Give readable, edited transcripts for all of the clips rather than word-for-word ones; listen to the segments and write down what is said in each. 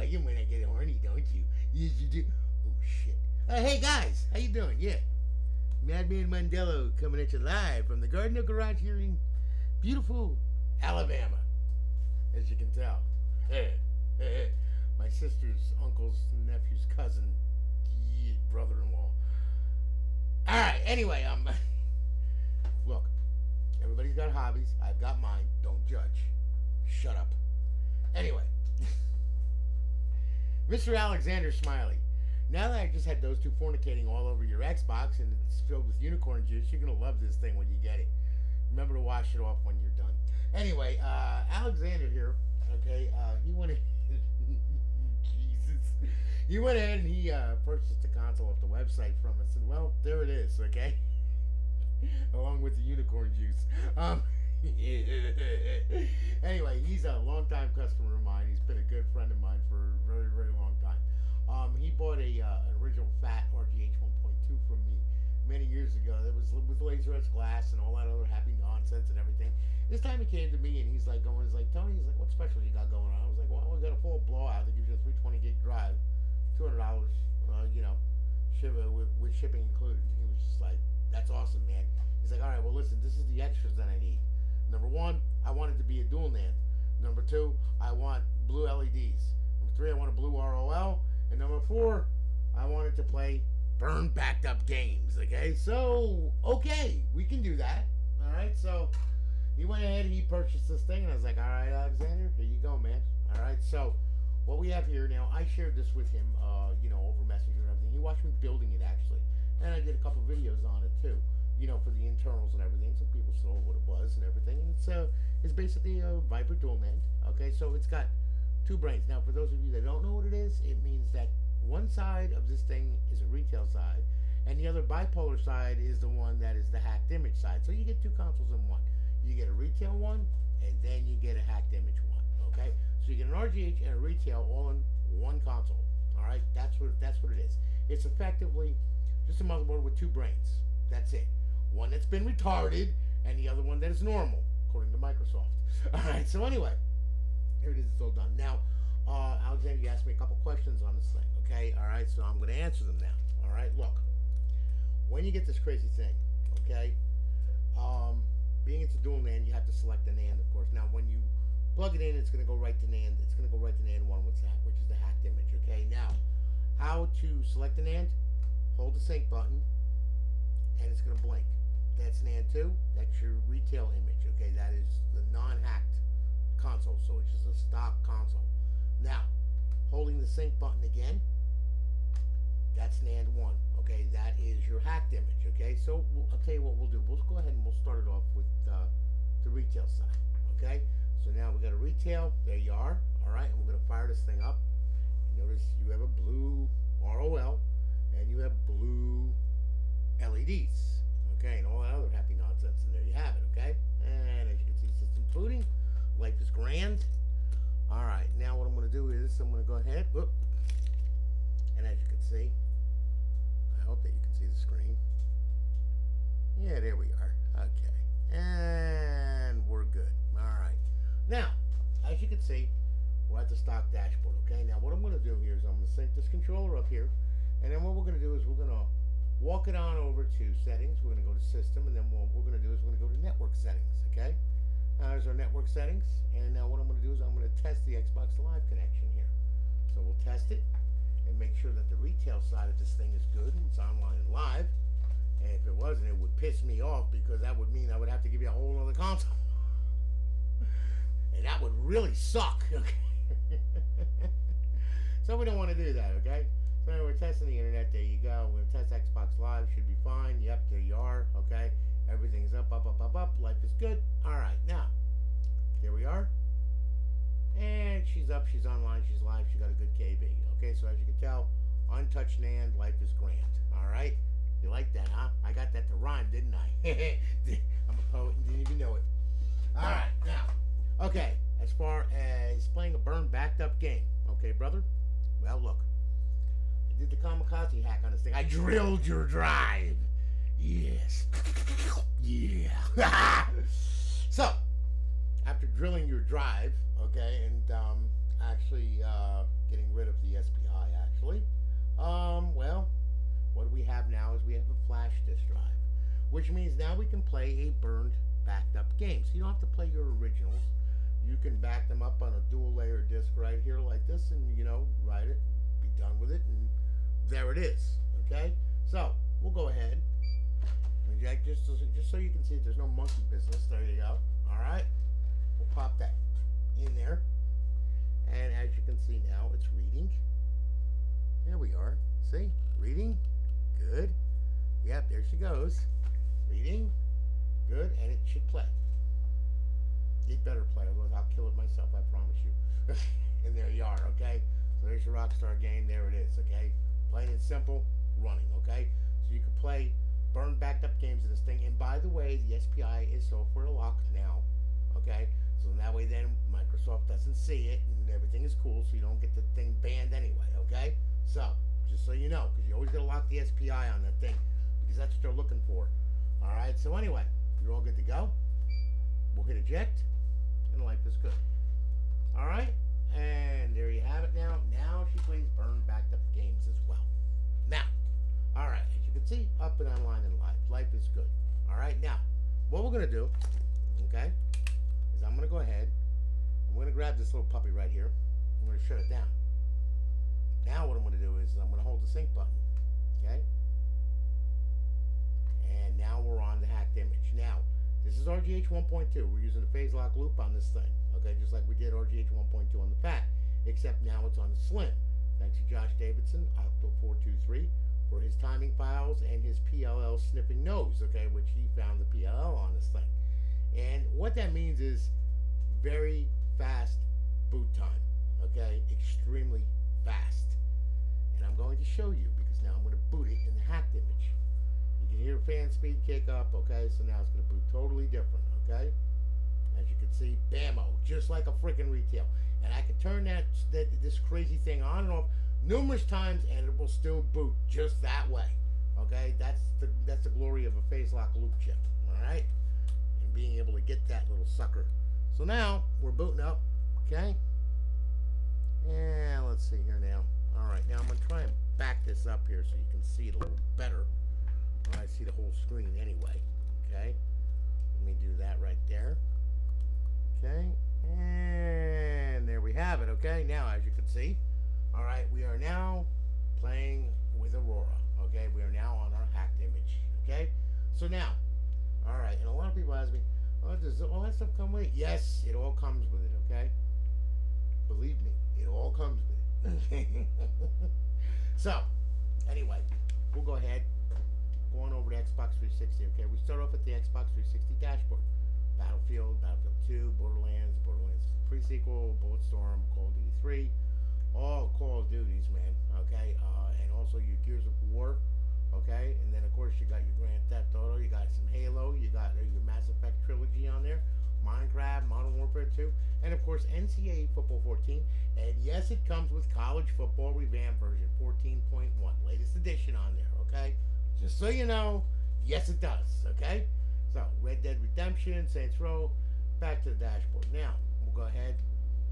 you might not get horny, don't you? Yes, you do. Oh, shit. Hey, guys. How you doing? Yeah. Madman Mondello coming at you live from the Garden of Garage here in beautiful Alabama, as you can tell. My sister's uncle's nephew's cousin, brother-in-law. Alright, anyway, look, everybody's got hobbies. I've got mine. Don't judge. Shut up. Anyway, Mr. Alexander Smiley, now that I just had those two fornicating all over your Xbox and it's filled with unicorn juice, you're going to love this thing when you get it. Remember to wash it off when you're done. Anyway, Alexander here, okay, he went ahead, Jesus, he went ahead and he purchased the console off the website from us, and well, there it is, okay, along with the unicorn juice. Anyway, he's a longtime customer of mine. He's been a good friend of mine for a very, very long time. He bought an original fat RGH 1.2 from me many years ago. That was with laser etched glass and all that other happy nonsense and everything. This time he came to me and he's like, Tony, he's like, what special you got going on? I was like, well, we got a full blowout that gives you a 320 gig drive, $200, with shipping included. And he was just like, that's awesome, man. He's like, all right, well, listen, this is the extras that I need. Number one, I want it to be a dual NAND. Number two, I want blue LEDs. Number three, I want a blue ROL. And number four, I want it to play burn backed up games. Okay, so okay, we can do that. All right, so he went ahead and he purchased this thing, and I was like, all right, Alexander, here you go, man. All right, so what we have here now, I shared this with him, over Messenger and everything. He watched me building it actually, and I did a couple videos on it too. For the internals and everything, so people saw what it was and everything. And it's basically a Viper dual NAND. Okay, so it's got two brains. Now, for those of you that don't know what it is, it means that one side of this thing is a retail side, and the other bipolar side is the one that is the hacked image side. So you get two consoles in one. You get a retail one, and then you get a hacked image one. Okay, so you get an RGH and a retail all in one console. All right, that's what it is. It's effectively just a motherboard with two brains. That's it. One that's been retarded, and the other one that is normal, according to Microsoft. Alright, so anyway, here it is, it's all done. Now, Alexander, you asked me a couple questions on this thing, okay? Alright, so I'm going to answer them now. Alright, look, when you get this crazy thing, okay, being it's a dual NAND, you have to select the NAND, of course. Now, when you plug it in, it's going to go right to NAND. It's going to go right to NAND 1, which is the hacked image, okay? Now, how to select the NAND? Hold the sync button, and it's going to blink. That's NAND 2. That's your retail image. Okay, that is the non-hacked console, so it's just a stock console. Now, holding the sync button again, that's NAND 1. Okay, that is your hacked image. Okay, so I'll tell you what we'll do. We'll go ahead and we'll start it off with the retail side. Okay, so now we got a retail. There you are. All right, and we're going to fire this thing up. And notice you have a blue ROL, and you have blue LEDs. Okay, and all that other happy nonsense, and there you have it, okay? And as you can see, system booting, life is grand. Alright, now what I'm going to do is, I'm going to go ahead, whoop, and as you can see, I hope that you can see the screen. Yeah, there we are, okay, and we're good. Alright, now, as you can see, we're at the stock dashboard, okay? Now, what I'm going to do here is I'm going to sync this controller up here, and then what we're going to do is we're going to walk it on over to settings. We're going to go to system, and then what we're going to do is we're going to go to network settings, okay? There's our network settings, and now what I'm going to do is I'm going to test the Xbox Live connection here. So we'll test it and make sure that the retail side of this thing is good and it's online and live. And if it wasn't, it would piss me off, because that would mean I would have to give you a whole other console. And that would really suck, okay? So we don't want to do that, okay? So we're testing the internet. There you go. We're going to test Xbox Live. Should be fine. Yep, there you are. Okay. Everything's up, up, up, up, up. Life is good. Alright, now, here we are. And she's up. She's online. She's live. She got a good KB. Okay, so as you can tell, untouched NAND. Life is grand. Alright? You like that, huh? I got that to rhyme, didn't I? I'm a poet and didn't even know it. Alright, now, okay. As far as playing a burn backed up game. Okay, brother? Well, look. Did the kamikaze hack on this thing. I drilled your drive. Yes. Yeah. So, after drilling your drive, okay, and actually getting rid of the SPI actually. Well, what we have now is we have a flash disk drive, which means now we can play a burned, backed up game. So you don't have to play your originals. You can back them up on a dual layer disk right here like this, and write it, be done with it, and there it is. Okay, so we'll go ahead. Just so you can see it, there's no monkey business. There you go. All right, we'll pop that in there, and as you can see now, it's reading. There we are. See, reading. Good. Yep, there she goes. Reading. Good, and it should play. It better play, otherwise I'll kill it myself, I promise you. And there you are, okay? So there's your Rockstar game, there it is, okay? Plain and simple, running, okay? So you can play burned backed up games in this thing. And by the way, the SPI is software locked now, okay? So that way then Microsoft doesn't see it and everything is cool, so you don't get the thing banned anyway, okay? So, just so you know, because you always got to lock the SPI on that thing, because that's what they're looking for. Alright, so anyway, you're all good to go. We'll hit eject, and life is good. Alright, and there you have it now. Now she plays burned backed up games as well. Now, alright, as you can see, up and online and live. Life is good. Alright, now, what we're going to do, okay, is I'm going to go ahead, I'm going to grab this little puppy right here, I'm going to shut it down. Now what I'm going to do is I'm going to hold the sync button, okay, and now we're on the hacked image. Now, this is RGH 1.2. We're using the phase lock loop on this thing, okay, just like we did RGH 1.2 on the Fat, except now it's on the Slim. Thanks to Josh Davidson, Octo423, for his timing files and his PLL sniffing nose, okay, which he found the PLL on this thing. And what that means is very fast boot time, okay, extremely fast. And I'm going to show you, because now I'm going to boot it in the hacked image. You can hear fan speed kick up, okay, so now it's going to boot totally different, okay. As you can see, bammo, just like a freaking retail. And I can turn this crazy thing on and off numerous times, and it will still boot just that way. Okay, that's the glory of a phase lock loop chip. All right, and being able to get that little sucker. So now we're booting up. Okay, and let's see here now. All right, now I'm gonna try and back this up here so you can see it a little better. All right, see the whole screen anyway. Okay, let me do that right there. Okay, and there we have it. Okay, now as you can see, all right, we are now playing with Aurora. Okay, we are now on our hacked image. Okay, so now, all right, and a lot of people ask me, oh, does all that stuff come with it? Yes, it all comes with it. Okay, believe me, it all comes with it. So, anyway, we'll go ahead, going over to Xbox 360. Okay, we start off at the Xbox 360 dashboard. Battlefield, Battlefield 2, Borderlands, Borderlands pre-sequel, Bulletstorm, Call of Duty 3, all Call of Duties, man, okay, and also your Gears of War, okay, and then of course you got your Grand Theft Auto, you got some Halo, you got your Mass Effect trilogy on there, Minecraft, Modern Warfare 2, and of course NCAA Football 14, and yes, it comes with College Football Revamped version 14.1, latest edition on there, okay, just so you know, yes it does, okay. So, Red Dead Redemption, Saints Row, back to the dashboard. Now, we'll go ahead,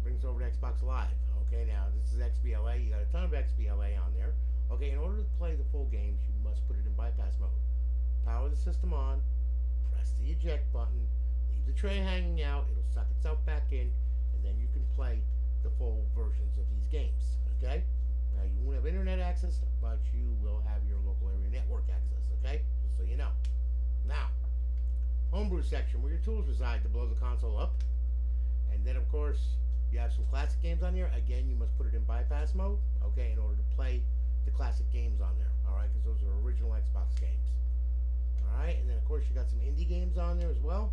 brings over to Xbox Live. Okay, now, this is XBLA. You got a ton of XBLA on there. Okay, in order to play the full games, you must put it in bypass mode. Power the system on, press the eject button, leave the tray hanging out, it'll suck itself back in, and then you can play the full versions of these games. Okay? Now, you won't have internet access, but you will have your local area network access. Okay? Just so you know. Now, Homebrew section, where your tools reside to blow the console up. And then, of course, you have some classic games on here. Again, you must put it in bypass mode, okay, in order to play the classic games on there, all right, because those are original Xbox games. All right, and then, of course, you got some indie games on there as well.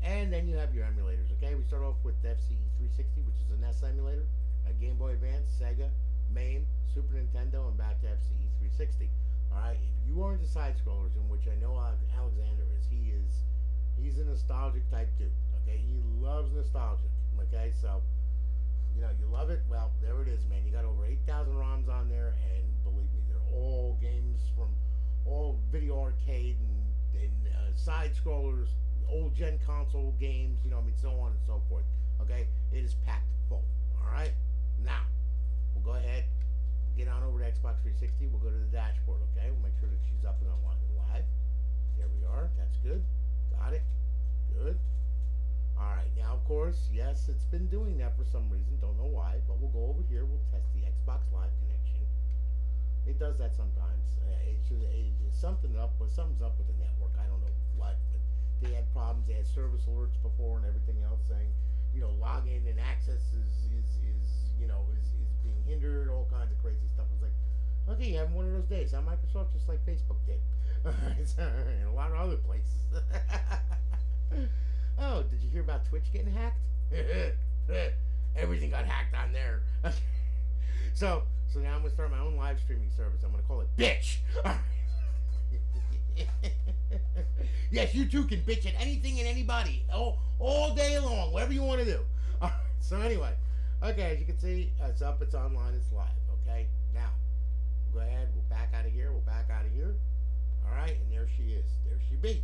And then you have your emulators, okay? We start off with FCE 360, which is an NES emulator, a Game Boy Advance, Sega, MAME, Super Nintendo, and back to FCE 360. Alright, if you are into side-scrollers, in which I know Alexander is, he's a nostalgic type dude, okay? He loves nostalgic, okay? So, you know, you love it, well, there it is, man. You got over 8,000 ROMs on there, and believe me, they're all games from all video arcade and side-scrollers, old gen console games, I mean, so on and so forth. Okay, it is packed full. All right, now we'll go ahead, get on over to Xbox 360. We'll go to the dashboard. Okay, we'll make sure that she's up and online and live. There we are. That's good. Got it. Good. All right, now of course, yes, it's been doing that for some reason. Don't know why, but we'll go over here. We'll test the Xbox Live connection. It does that sometimes. It's something's up with the network. I don't know what, but they had problems. They had service alerts before and everything else saying, login and access is being hindered. All kinds of crazy stuff. I was like, okay, you having one of those days? How Microsoft just like Facebook did, and a lot of other places. Oh, did you hear about Twitch getting hacked? Everything got hacked on there. So now I'm gonna start my own live streaming service. I'm gonna call it Bitch. Yes, you too can bitch at anything and anybody, all day long, whatever you want to do. All right, so anyway, okay, as you can see, it's up, it's online, it's live. Okay, now we'll go ahead. We'll back out of here. All right, and there she is. There she be.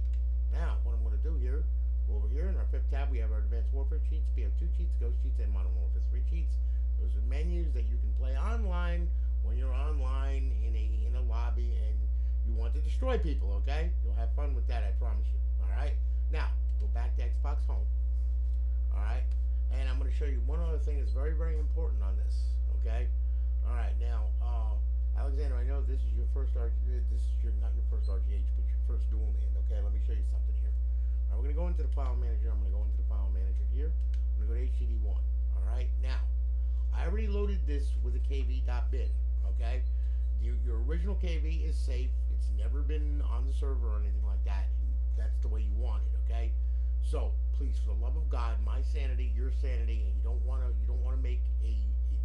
Now, what I'm gonna do here. Over here in our 5th tab, we have our Advanced Warfare cheats, PO2 cheats, Ghost cheats, and Modern Warfare 3 cheats. Those are menus that you can play online when you're online in a lobby and you want to destroy people, okay? You'll have fun with that, I promise you. Alright? Now, go back to Xbox Home. Alright? And I'm going to show you one other thing that's very, very important on this, okay? Alright, now, Alexander, I know this is your first not your first RGH, but your first dual nand, okay? Let me show you something here. All right, we're going to go into the file manager. I'm going to go into the file manager here. I'm going to go to HDD1. All right, now, I already loaded this with a kv.bin, okay? Your original KV is safe. It's never been on the server or anything like that. That's the way you want it, okay? So, please, for the love of God, my sanity, your sanity, and you don't want to make a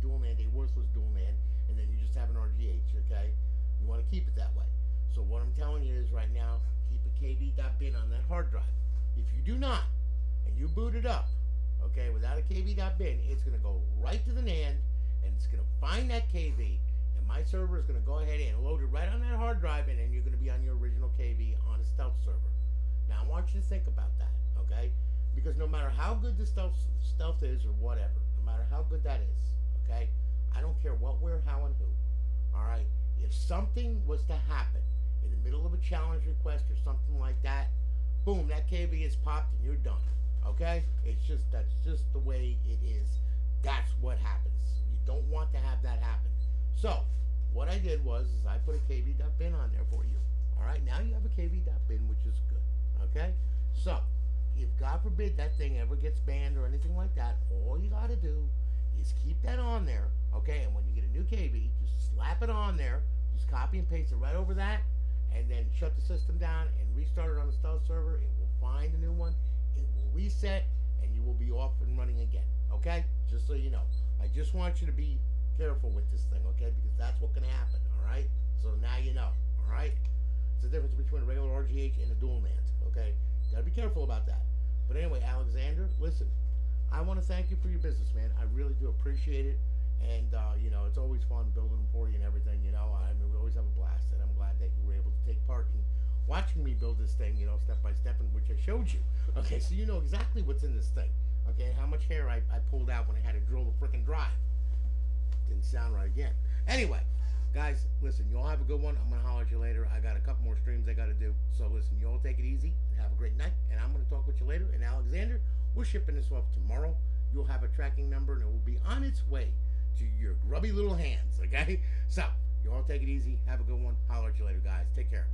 dual NAND, a worthless dual NAND, and then you just have an RGH, okay? You want to keep it that way. So what I'm telling you is right now, keep a kv.bin on that hard drive. If you do not, and you boot it up, okay, without a kv.bin, it's going to go right to the NAND, and it's going to find that KV, and my server is going to go ahead and load it right on that hard drive, and then you're going to be on your original KV on a stealth server. Now, I want you to think about that, okay? Because no matter how good the stealth is or whatever, no matter how good that is, okay, I don't care what, where, how, and who, all right? If something was to happen in the middle of a challenge request or something like that, boom, that KV is popped and you're done. Okay? That's just the way it is. That's what happens. You don't want to have that happen. So, what I did was I put a kv.bin on there for you. Alright, now you have a kv.bin, which is good. Okay? So, if God forbid that thing ever gets banned or anything like that, all you gotta do is keep that on there. Okay? And when you get a new KV, just slap it on there. Just copy and paste it right over that. And then shut the system down and restart it on the stealth server. It will find a new one. It will reset, and you will be off and running again. Okay? Just so you know. I just want you to be careful with this thing, okay? Because that's what's going to happen, all right? So now you know, all right? It's the difference between a regular RGH and a dual NAND, okay? Got to be careful about that. But anyway, Alexander, listen. I want to thank you for your business, man. I really do appreciate it. And, it's always fun building them for you and everything, I mean, we always have a blast, and I'm glad that you were able to take part in watching me build this thing, step by step, in which I showed you. Okay, so you know exactly what's in this thing. Okay, how much hair I pulled out when I had to drill the frickin' drive. Didn't sound right again. Anyway, guys, listen, you all have a good one. I'm going to holler at you later. I got a couple more streams I got to do. So, listen, you all take it easy and have a great night. And I'm going to talk with you later. And, Alexander, we're shipping this off tomorrow. You'll have a tracking number, and it will be on its way to your grubby little hands, okay? So, you all take it easy. Have a good one. Holler at you later, guys. Take care.